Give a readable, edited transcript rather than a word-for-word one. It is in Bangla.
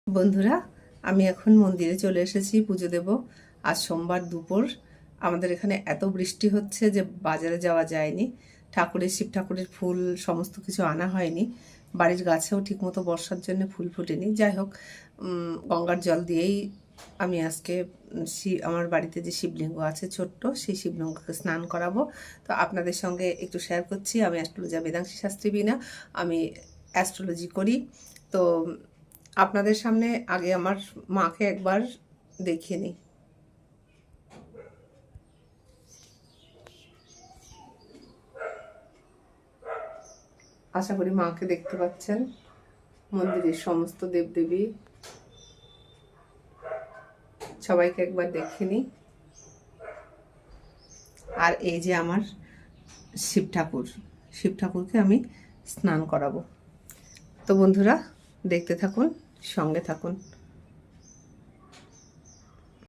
বন্ধুরা, আমি এখন মন্দিরে চলে এসেছি পুজো দেব। আজ সোমবার দুপুর। আমাদের এখানে এত বৃষ্টি হচ্ছে যে বাজারে যাওয়া যায়নি। শিব ঠাকুরের ফুল সমস্ত কিছু আনা হয়নি। বাড়ির গাছেও ঠিকমতো বর্ষার জন্য ফুল ফুটেনি। যাই হোক, গঙ্গার জল দিয়েই আমি আজকে আমার বাড়িতে যে শিবলিঙ্গ আছে ছোট্ট, সেই শিবলিঙ্গকে স্নান করাবো। তো আপনাদের সঙ্গে একটু শেয়ার করছি। আমি অ্যাস্ট্রোলজার বেদাংশী শাস্ত্রী বিনা, আমি অ্যাস্ট্রোলজি করি। তো আপনাদের সামনে আগে আমার মাকে একবার দেখিয়ে নিই। আশা করি মাকে দেখতে পাচ্ছেন। মন্দিরের সমস্ত দেবদেবী সবাইকে একবার দেখিয়ে নিই। আর এই যে আমার শিব ঠাকুরকে আমি স্নান করাবো। তো বন্ধুরা, দেখতে থাকুন, সঙ্গে থাকুন।